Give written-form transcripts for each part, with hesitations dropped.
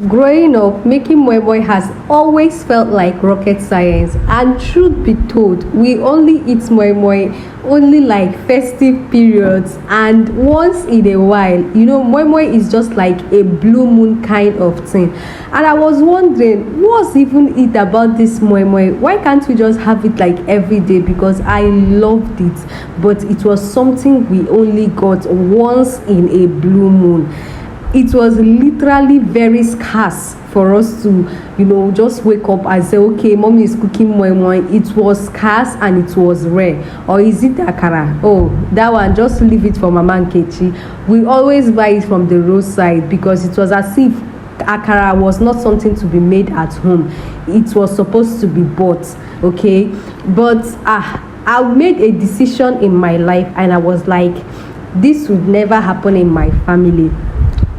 Growing up, making moi moi has always felt like rocket science, and truth be told, we only eat moi moi only like festive periods and once in a while. Moi moi is just like a blue moon kind of thing. And I was wondering, what's even it about this moi moi? Why can't we just have it like every day? Because I loved it, but it was something we only got once in a blue moon. It was literally very scarce for us to just wake up and say, okay, mommy is cooking moi moi. It was scarce and it was rare. Or is it akara? Oh, that one, just leave it for Mama Nkechi. We always buy it from the roadside because it was as if akara was not something to be made at home. It was supposed to be bought. Okay, but I made a decision in my life and I was like, this would never happen in my family.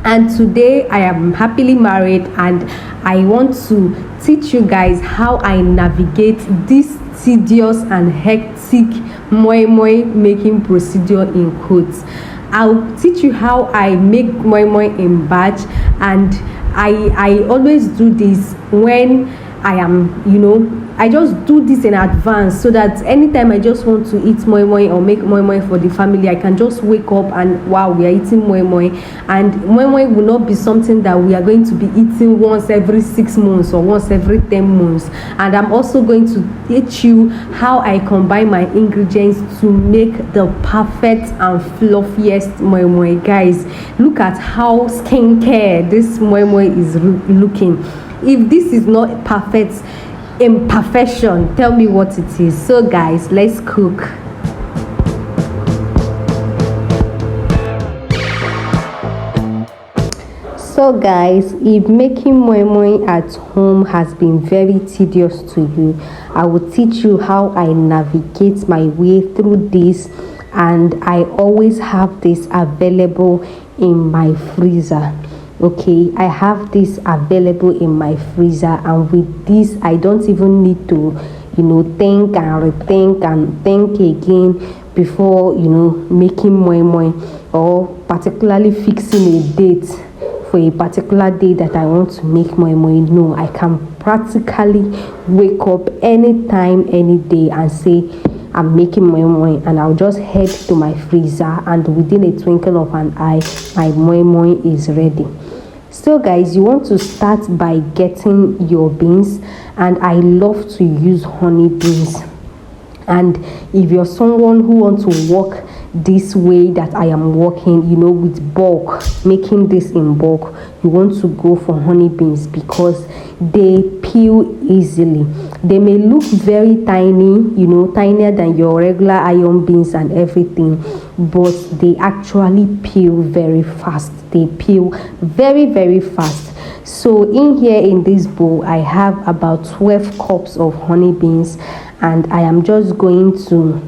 And today I am happily married and I want to teach you guys how I navigate this tedious and hectic moi moi making procedure in quotes. I'll teach you how I make moi moi in batch, and I always do this when I am I just do this in advance so that anytime I just want to eat moi moi or make moi moi for the family, I can just wake up and wow, we are eating moi moi. And moi moi will not be something that we are going to be eating once every 6 months or once every 10 months. And I'm also going to teach you how I combine my ingredients to make the perfect and fluffiest moi moi. Guys, look at how skincare this moi moi is looking. If this is not perfect imperfection, tell me what it is. So guys, let's cook. So guys, if making moi moi at home has been very tedious to you, I will teach you how I navigate my way through this, and I always have this available in my freezer. Okay, I have this available in my freezer, and with this I don't even need to think and rethink and think again before making moi moi, or particularly fixing a date for a particular day that I want to make moi moi. No, I can practically wake up anytime, any day and say I'm making moi moi, and I'll just head to my freezer, and within a twinkle of an eye my moi moi is ready. So guys, you want to start by getting your beans, and I love to use honey beans. And if you're someone who wants to work this way that I am working, with bulk, making this in bulk, you want to go for honey beans because they peel easily. They may look very tiny, tinier than your regular iron beans and everything, but they actually peel very fast. They peel very, very fast. So in here in this bowl, I have about 12 cups of honey beans, and I am just going to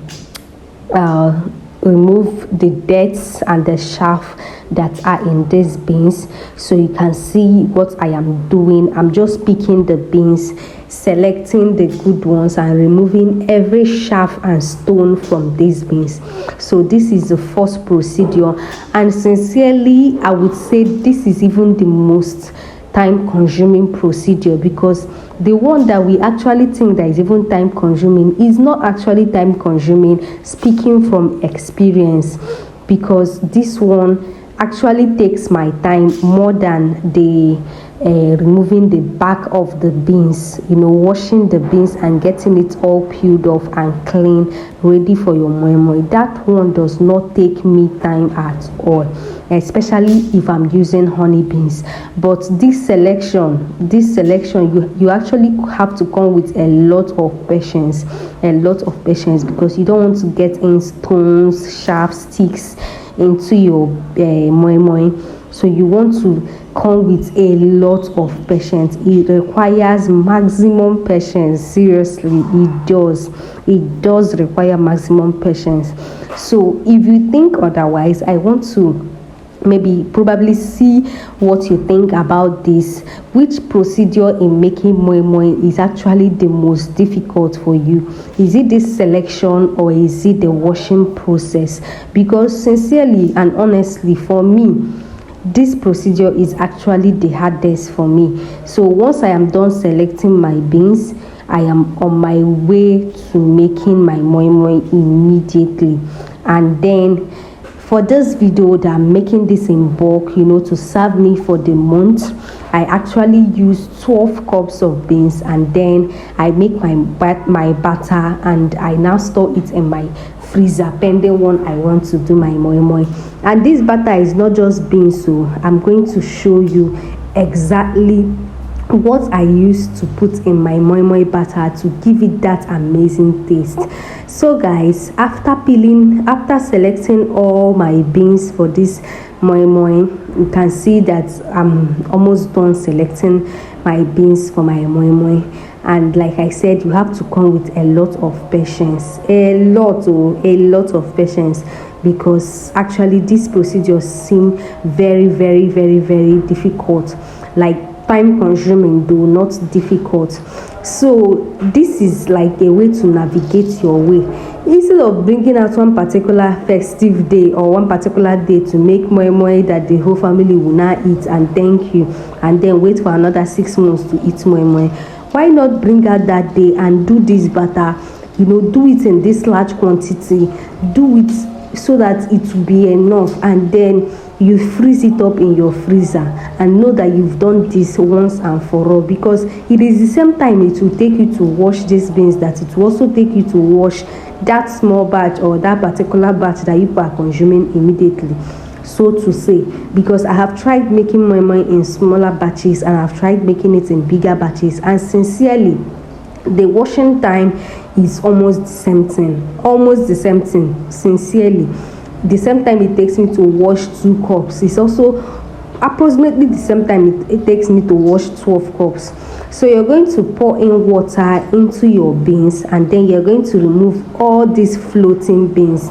remove the dirt and the chaff that are in these beans, so you can see what I am doing. I'm just picking the beans, selecting the good ones, and removing every chaff and stone from these beans. So this is the first procedure, and sincerely I would say this is even the most time consuming procedure, because the one that we actually think that is even time consuming is not actually time consuming, speaking from experience, because this one actually takes my time more than the removing the back of the beans, washing the beans and getting it all peeled off and clean, ready for your moi moi. That one does not take me time at all, especially if I'm using honey beans. But this selection, you actually have to come with a lot of patience, because you don't want to get in stones, sharp sticks into your moi moi. So you want to come with a lot of patience. It requires maximum patience. Seriously, it does require maximum patience. So if you think otherwise, I want to probably see what you think about this. Which procedure in making moi moi is actually the most difficult for you? Is it this selection, or is it the washing process? Because sincerely and honestly, for me, this procedure is actually the hardest for me. So once I am done selecting my beans, I am on my way to making my moi moi immediately. And then for this video that I'm making this in bulk, to serve me for the month, I actually use 12 cups of beans, and then I make my batter, and I now store it in my freezer pending when I want to do my moi moi. And this batter is not just beans, so I'm going to show you exactly what I used to put in my moi moi batter to give it that amazing taste. So guys, after selecting all my beans for this moi moi, you can see that I'm almost done selecting my beans for my moi moi. And like I said, you have to come with a lot of patience, a lot of patience, because actually this procedure seems very, very, very, very difficult, like time consuming though not difficult. So this is like a way to navigate your way. Instead of bringing out one particular festive day or one particular day to make moi moi that the whole family will now eat and thank you, and then wait for another 6 months to eat moi moi, why not bring out that day and do this batter? Do it in this large quantity, do it so that it will be enough, and then you freeze it up in your freezer and know that you've done this once and for all, because it is the same time it will take you to wash these beans that it will also take you to wash that small batch or that particular batch that you are consuming immediately, so to say. Because I have tried making moi moi in smaller batches and I've tried making it in bigger batches, and sincerely the washing time is almost the same thing, sincerely. The same time it takes me to wash 2 cups, it's also approximately the same time it takes me to wash 12 cups. So you're going to pour in water into your beans, and then you're going to remove all these floating beans.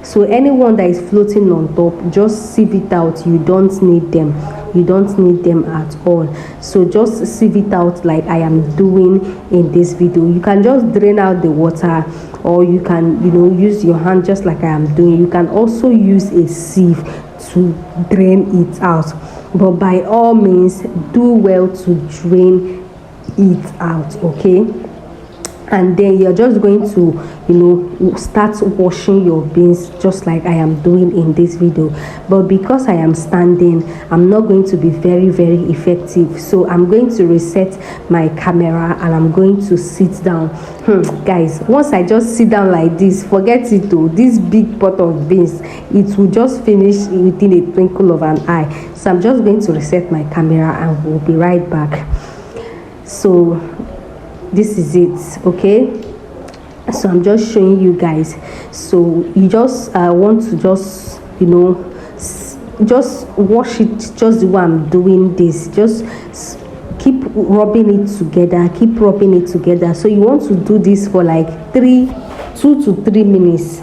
So anyone that is floating on top, just sieve it out. You don't need them at all. So just sieve it out like I am doing in this video. You can just drain out the water, or you can use your hand just like I am doing. You can also use a sieve to drain it out, but by all means do well to drain it out, okay? And then you're just going to start washing your beans just like I am doing in this video. But because I am standing, I'm not going to be very, very effective, so I'm going to reset my camera and I'm going to sit down. Guys, once I just sit down like this, forget it though, this big pot of beans, it will just finish within a twinkle of an eye. So I'm just going to reset my camera and we'll be right back. So this is it, okay? So I'm just showing you guys. So you just want to just wash it just the way I'm doing this. Just keep rubbing it together, so you want to do this for like 2 to 3 minutes,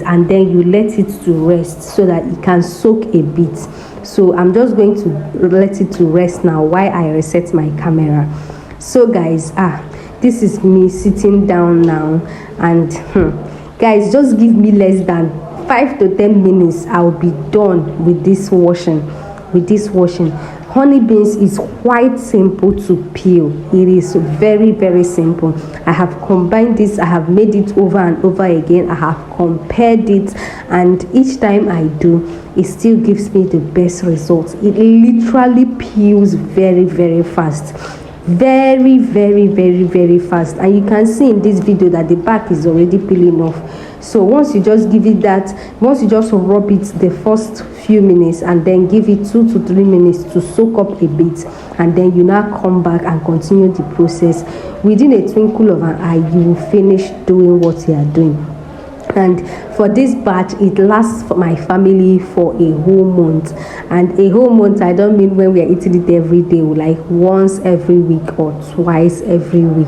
and then you let it to rest so that it can soak a bit. So I'm just going to let it to rest now while I reset my camera. So guys, this is me sitting down now, and guys, just give me less than 5 to 10 minutes, I'll be done with this washing. Honey beans is quite simple to peel. It is very, very simple. I have combined this, I have made it over and over again, I have compared it, and each time I do, it still gives me the best results. It literally peels very, very fast, very, very, very, very fast. And you can see in this video that the back is already peeling off. So once you just rub it the first few minutes, and then give it 2 to 3 minutes to soak up a bit, and then you now come back and continue the process, within a twinkle of an eye you will finish doing what you are doing. And for this batch, it lasts for my family for a whole month. And a whole month, I don't mean when we are eating it every day, like once every week or twice every week,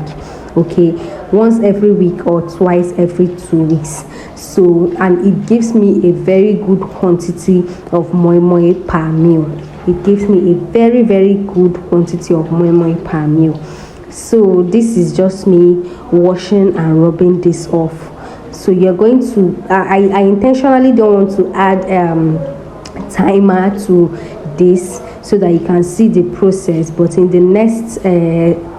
okay? Once every week or twice every 2 weeks. So, and it gives me a very good quantity of moi moi per meal. It gives me a very, very good quantity of moi moi per meal. So this is just me washing and rubbing this off. So you're going to I intentionally don't want to add timer to this so that you can see the process. But in the next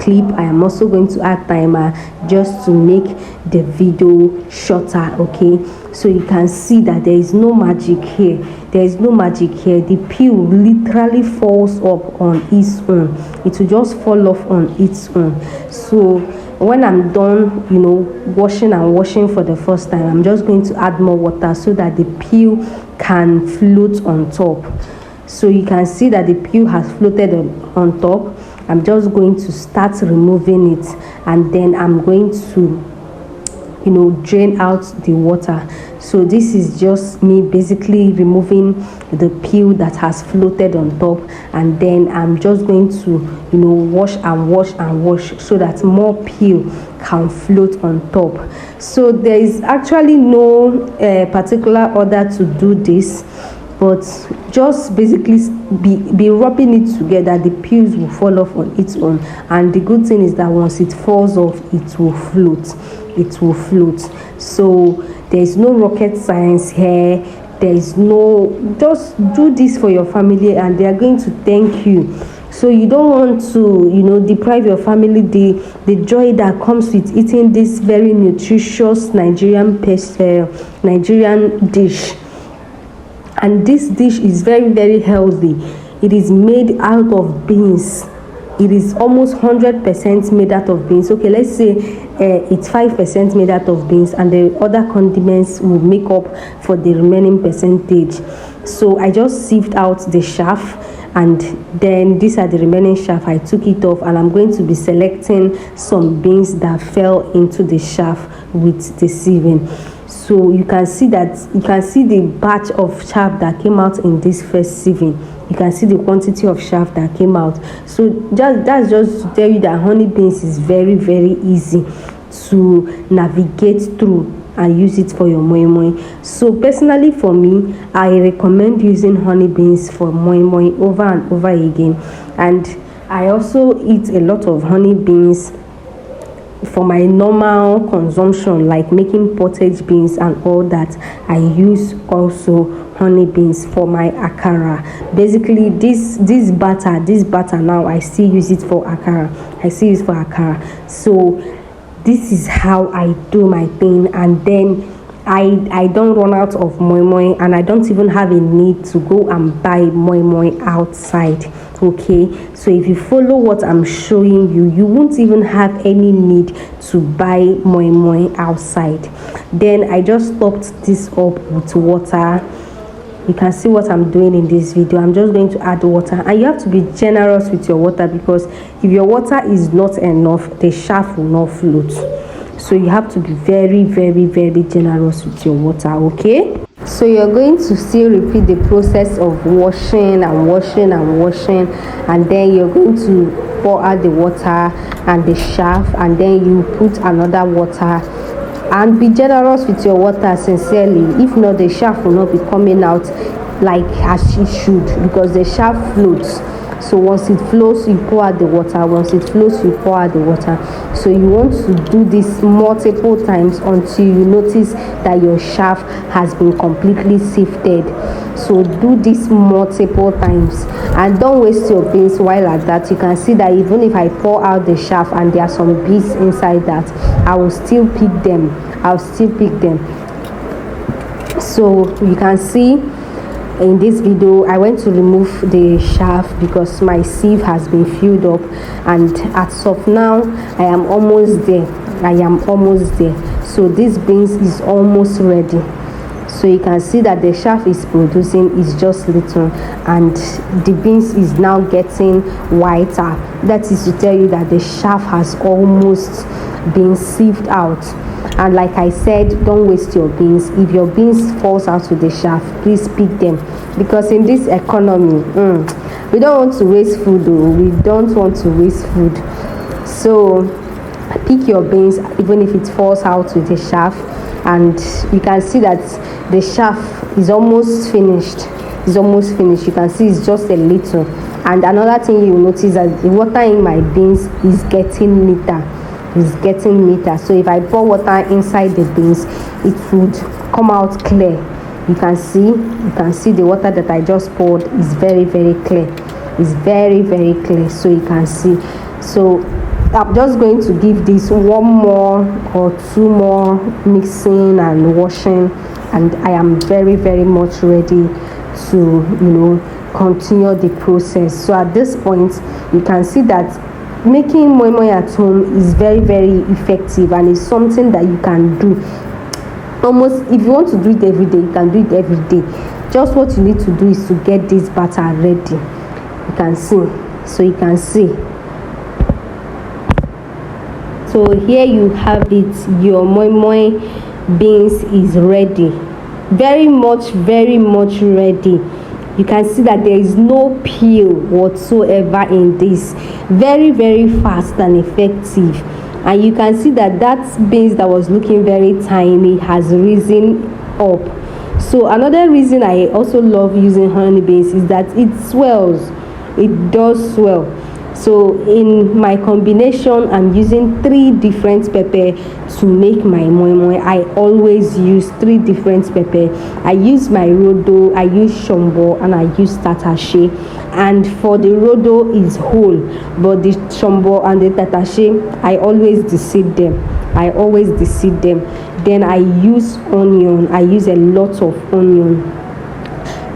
clip, I am also going to add timer just to make the video shorter. Okay, so you can see that there is no magic here. There is no magic here. The peel literally falls up on its own. It will just fall off on its own. So when I'm done, washing and washing for the first time, I'm just going to add more water so that the peel can float on top. So you can see that the peel has floated on top. I'm just going to start removing it, and then I'm going to drain out the water. So this is just me basically removing the peel that has floated on top, and then I'm just going to wash and wash and wash so that more peel can float on top. So there is actually no particular order to do this, but just basically be rubbing it together. The peels will fall off on its own, and the good thing is that once it falls off, it will float. So there is no rocket science here. There is no, just do this for your family and they are going to thank you. So you don't want to deprive your family the joy that comes with eating this very nutritious Nigerian dish. And this dish is very, very healthy. It is made out of beans. It is almost 100% made out of beans. Okay, let's say it's 5% made out of beans, and the other condiments will make up for the remaining percentage. So I just sieved out the chaff, and then these are the remaining chaff. I took it off, and I'm going to be selecting some beans that fell into the chaff with the sieving. So you can see the batch of chaff that came out in this first sieving. You can see the quantity of chaff that came out. So that's just to tell you that honey beans is very, very easy to navigate through and use it for your moi moi. So personally for me, I recommend using honey beans for moi moi over and over again. And I also eat a lot of honey beans for my normal consumption, like making pottage beans and all that. I use also honey beans for my akara. Basically this batter now, I still use it for akara. So this is how I do my thing, and then I don't run out of moi moi, and I don't even have a need to go and buy moi moi outside. Okay, so if you follow what I'm showing you, you won't even have any need to buy moi moi outside. Then I just topped this up with water. You can see what I'm doing in this video. I'm just going to add water, and you have to be generous with your water, because if your water is not enough, the chaff will not float. So you have to be very, very, very generous with your water. Okay, so you're going to still repeat the process of washing and washing and washing, and then you're going to pour out the water and the chaff, and then you put another water. And be generous with your water, sincerely. If not, the chaff will not be coming out like as it should, because the chaff floats. So once it flows, you pour out the water. Once it flows, you pour out the water. So you want to do this multiple times until you notice that your chaff has been completely sifted. So do this multiple times, and don't waste your beans while at that. You can see that even if I pour out the chaff and there are some beads inside that, I will still pick them. So you can see in this video, I went to remove the chaff because my sieve has been filled up, and as of now I am almost there. So this beans is almost ready. So you can see that the chaff is producing is just little, and the beans is now getting whiter. That is to tell you that the chaff has almost been sieved out. And like I said, don't waste your beans. If your beans falls out with the chaff, please pick them, because in this economy, we don't want to waste food. So pick your beans even if it falls out with the chaff. And you can see that the chaff is almost finished. You can see it's just a little. And another thing you notice that the water in my beans is getting neater. So if I pour water inside the beans, it would come out clear. You can see the water that I just poured is very clear. It's very clear, so you can see. So I'm just going to give this one more or two more mixing and washing, and I am very much ready to continue the process. So at this point, you can see that making moi moi at home is very effective, and it's something that you can do almost, if you want to do it every day, you can do it every day. Just what you need to do is to get this batter ready. You can see. So you can see. So here you have it. Your moi moi beans is ready. Very much ready. You can see that there is no peel whatsoever in this. Very fast and effective. And you can see that beans that was looking very tiny has risen up. So another reason I also love using honey beans is that it swells. It does swell. So in my combination, I'm using 3 different pepper to make my moi moi. I always use 3 different pepper. I use my Rodo, I use Shomgbo, and I use Tatashe. And for the Rodo is whole, but the Shomgbo and the Tatashe, I always deseed them. Then I use onion. I use a lot of onion.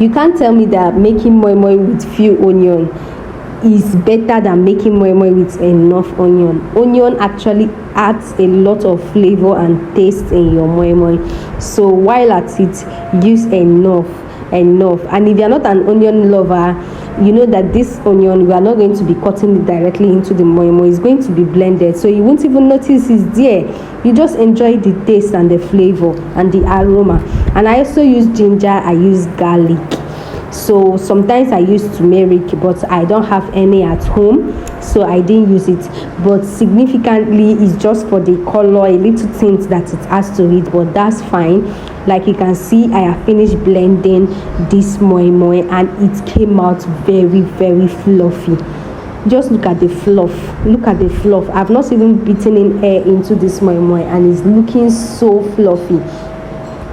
You can't tell me that making moi moi with few onion is better than making moi moi with enough onion. Onion actually adds a lot of flavor and taste in your moi moi. So while at it, use enough. And if you're not an onion lover, you know that this onion, we are not going to be cutting it directly into the moi moi. It's going to be blended, so you won't even notice it's there. You just enjoy the taste and the flavor and the aroma. And I also use ginger, I use garlic. So sometimes I use turmeric, but I don't have any at home, so I didn't use it. But significantly, it's just for the color, a little tint that it has to it, but that's fine. Like you can see, I have finished blending this moi moi, and it came out very fluffy. Just look at the fluff. I've not even beaten in air into this moi moi, and it's looking so fluffy.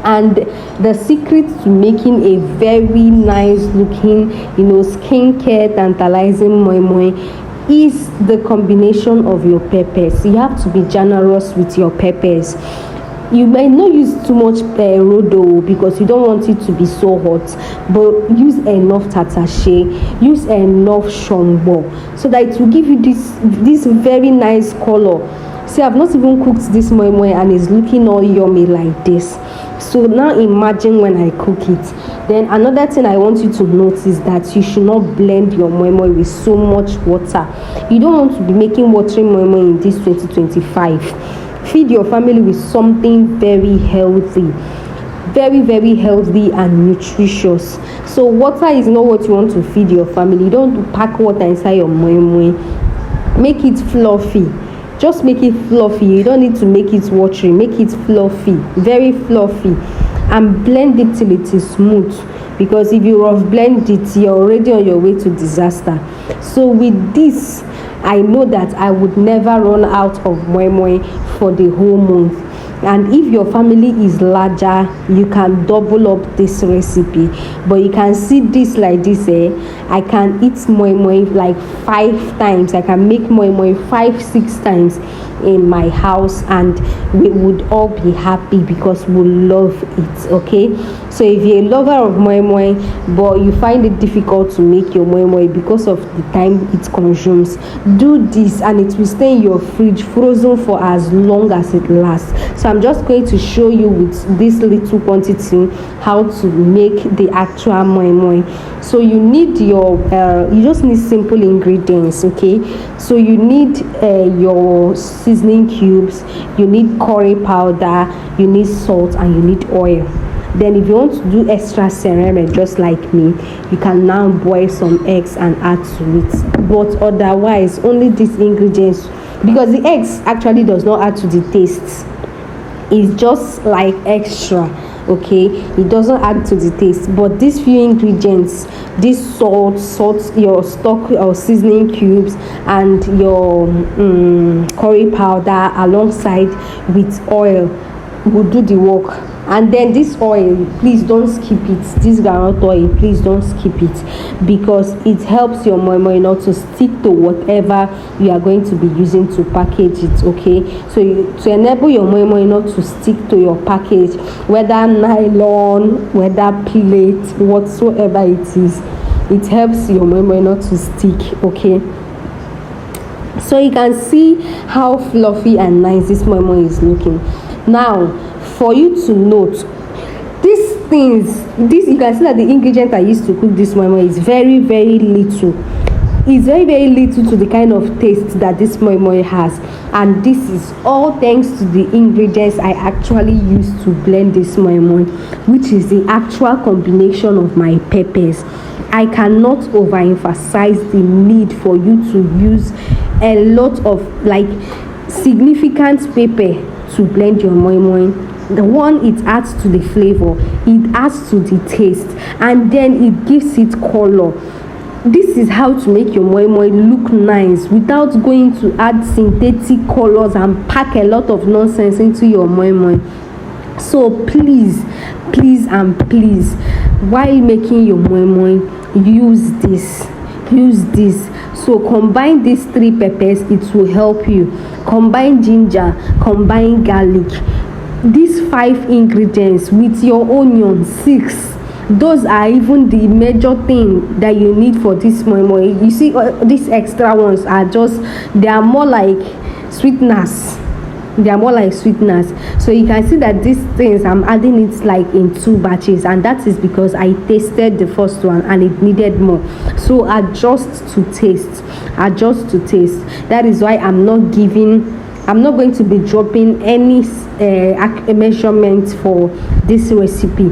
And the secret to making a very nice looking, skincare tantalizing moi moi is the combination of your peppers. You have to be generous with your peppers. You may not use too much Rodo because you don't want it to be so hot, but use enough Tatashe, use enough Shomgbo, so that it will give you this very nice color. See, I've not even cooked this moi moi, and it's looking all yummy like this. So now imagine when I cook it. Then another thing I want you to notice is that you should not blend your moi moi with so much water. You don't want to be making watering moi moi in this 2025. Feed your family with something very healthy, very healthy and nutritious. So water is not what you want to feed your family. You don't pack water inside your moi moi. Make it fluffy. Just make it fluffy. You don't need to make it watery. Make it fluffy, very fluffy, and blend it till it is smooth. Because if you rough blend it, you're already on your way to disaster. So with this, I know that I would never run out of moi moi for the whole month. And if your family is larger, you can double up this recipe. But you can see this like this, I can eat moi moi like 5 times. I can make moi moi 5-6 times in my house, and we would all be happy because we love it. Okay, so if you're a lover of moi moi but you find it difficult to make your moi moi because of the time it consumes, do this and it will stay in your fridge frozen for as long as it lasts. So I'm just going to show you with this little quantity how to make the actual moi moi. So you need you just need simple ingredients. Okay, so you need your seasoning cubes, you need curry powder, you need salt, and you need oil. Then if you want to do extra ceramic just like me, you can now boil some eggs and add to it. But otherwise, only these ingredients, because the eggs actually does not add to the taste. It's just like extra. Okay, it doesn't add to the taste, but these few ingredients, this salt, your stock or seasoning cubes, and your curry powder alongside with oil, will do the work. And then this oil, please don't skip it. This groundnut oil, please don't skip it, because it helps your moi moi not to stick to whatever you are going to be using to package it. Okay, so to enable your moi moi not to stick to your package, whether nylon, whether plate, whatsoever it is, it helps your moi moi not to stick. Okay, so you can see how fluffy and nice this moi moi is looking. Now, for you to note, these things, this, you can see that the ingredient I used to cook this moi moi is very little. It's very little to the kind of taste that this moi moi has, and this is all thanks to the ingredients I actually used to blend this moi moi, which is the actual combination of my peppers. I cannot overemphasize the need for you to use a lot of like significant pepper to blend your moi moi. The one, it adds to the flavor, it adds to the taste, and then it gives it color. This is how to make your moi moi look nice without going to add synthetic colors and pack a lot of nonsense into your moi moi. So please and please, while making your moi moi, use this. So combine these 3 peppers, it will help you. Combine ginger, combine garlic, these 5 ingredients with your onion, 6. Those are even the major thing that you need for this moi moi. You see, these extra ones are just, they are more like sweeteners. So you can see that these things, I'm adding it like in 2 batches, and that is because I tasted the first one and it needed more. So adjust to taste. That is why I'm not going to be dropping any measurements for this recipe.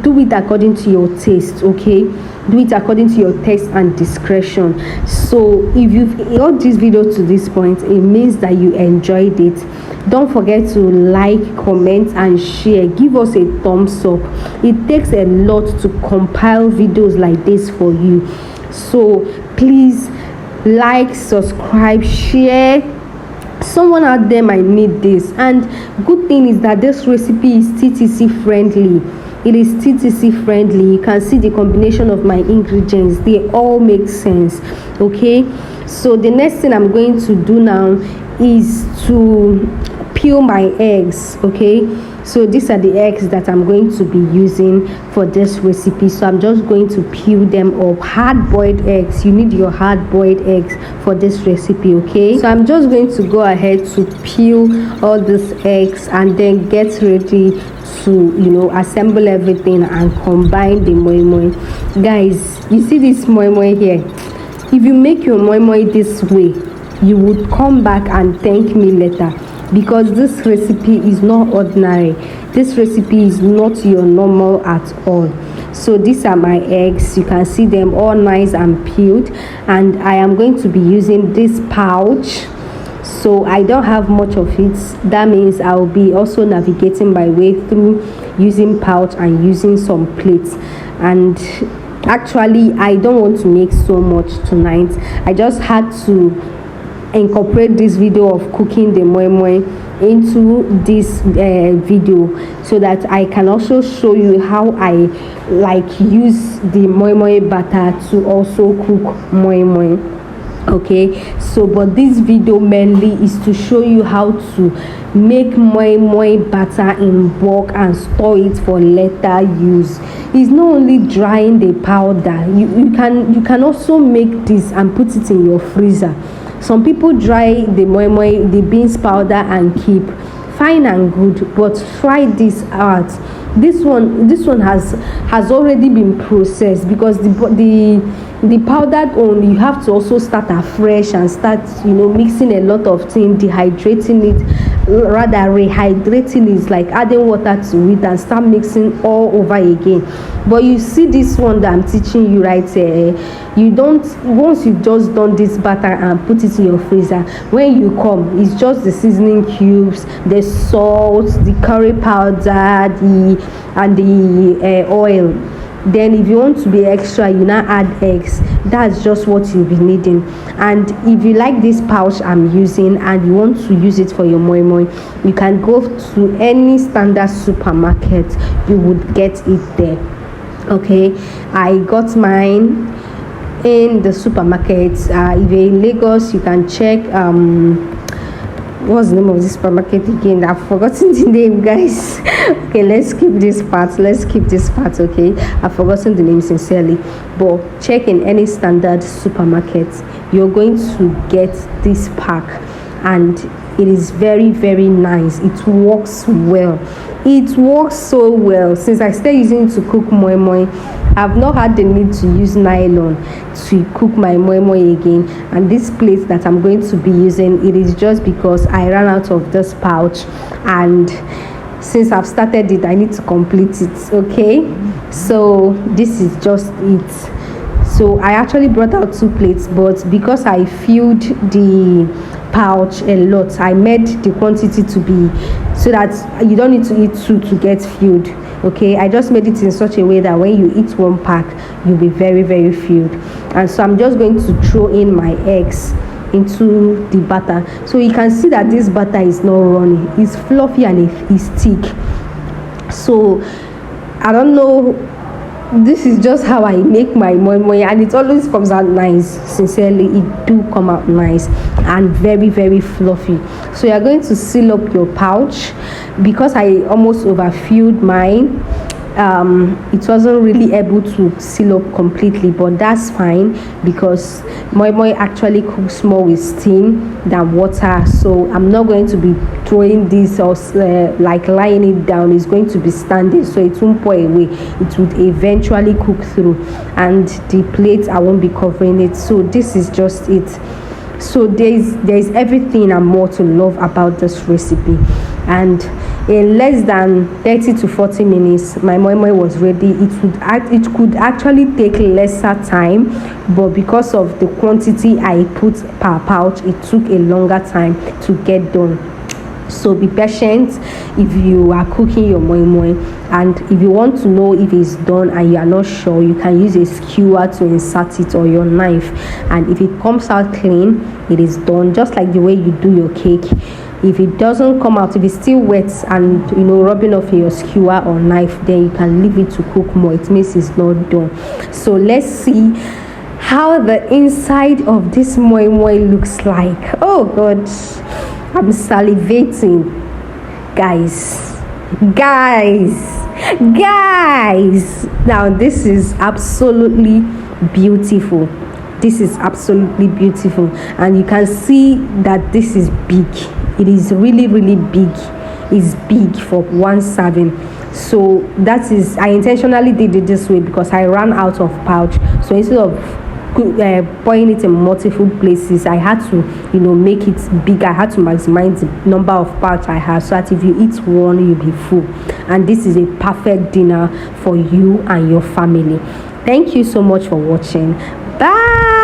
Do it according to your taste. Okay, do it according to your taste and discretion. So if you've watched this video to this point, it means that you enjoyed it. Don't forget to like, comment and share. Give us a thumbs up. It takes a lot to compile videos like this for you. So please like, subscribe, share. Someone out there might need this. And good thing is that this recipe is TTC friendly. It is TTC friendly. You can see the combination of my ingredients, they all make sense. Okay, so the next thing I'm going to do now is to peel my eggs. Okay, so these are the eggs that I'm going to be using for this recipe. So I'm just going to peel them up. Hard-boiled eggs, you need your hard-boiled eggs for this recipe. Okay, so I'm just going to go ahead to peel all these eggs and then get ready to assemble everything and combine the moi moi. Guys, you see this moi moi here? If you make your moi moi this way, you would come back and thank me later, because this recipe is not ordinary. This recipe is not your normal at all. So these are my eggs. You can see them all nice and peeled, and I am going to be using this pouch. So I don't have much of it. That means I'll be also navigating my way through using pouch and using some plates. And actually, I don't want to make so much tonight. I just had to incorporate this video of cooking the moi moi into this video, so that I can also show you how I like use the moi moi batter to also cook moi moi. Okay, so but this video mainly is to show you how to make moi moi batter in bulk and store it for later use. It's not only drying the powder, you can also make this and put it in your freezer. Some people dry the moi moi, the beans powder and keep. Fine and good, but try this out. This one has already been processed, because the powdered one, you have to also start afresh and start mixing a lot of things, dehydrating it, rather rehydrating it, like adding water to it and start mixing all over again. But you see this one that I'm teaching you right here, once you've just done this batter and put it in your freezer, when you come, it's just the seasoning cubes, the salt, the curry powder, and the oil. Then if you want to be extra, you now add eggs. That's just what you'll be needing. And if you like this pouch I'm using and you want to use it for your moi moi, you can go to any standard supermarket, you would get it there. Okay, I got mine in the supermarket. If you're in Lagos, you can check what's the name of this supermarket again? I've forgotten the name, guys. Okay, let's skip this part. Okay, I've forgotten the name sincerely, but check in any standard supermarket, you're going to get this pack, and it is very, very nice. It works well. It works so well. Since I started using it to cook moi moi, I've not had the need to use nylon to cook my moi moi again. And this plate that I'm going to be using, it is just because I ran out of this pouch, and since I've started it, I need to complete it. Okay, so this is just it. So I actually brought out 2 plates, but because I filled the pouch a lot, I made the quantity to be so that you don't need to eat 2 to get filled. Okay, I just made it in such a way that when you eat 1 pack, you'll be very, very filled. And so I'm just going to throw in my eggs into the batter. So you can see that this batter is not runny, it's fluffy and it's thick. So I don't know, this is just how I make my moi moi, and it always comes out nice. Sincerely, it do come out nice and very, very fluffy. So you're going to seal up your pouch. Because I almost overfilled mine, it wasn't really able to seal up completely, but that's fine because moi moi actually cooks more with steam than water. So I'm not going to be throwing this or like lying it down. It's going to be standing, so it won't pour away. It would eventually cook through, and the plate I won't be covering it. So this is just it. So there's everything and more to love about this recipe. And in less than 30 to 40 minutes, my moi moi was ready. It could actually take lesser time, but because of the quantity I put per pouch, it took a longer time to get done. So be patient if you are cooking your moi moi, and if you want to know if it's done and you are not sure, you can use a skewer to insert it, or your knife, and if it comes out clean, it is done. Just like the way you do your cake. If it doesn't come out, if it's still wet and rubbing off your skewer or knife, then you can leave it to cook more. It means it's not done. So let's see how the inside of this moi moi looks like. Oh god, I'm salivating, guys. Now this is absolutely beautiful. And you can see that this is big. It is really, really big. It's big for one serving. So that is, I intentionally did it this way because I ran out of pouch. So instead of pouring it in multiple places, I had to make it big. I had to maximize the number of pouch I have, so that if you eat one, you'll be full. And this is a perfect dinner for you and your family. Thank you so much for watching. Bye.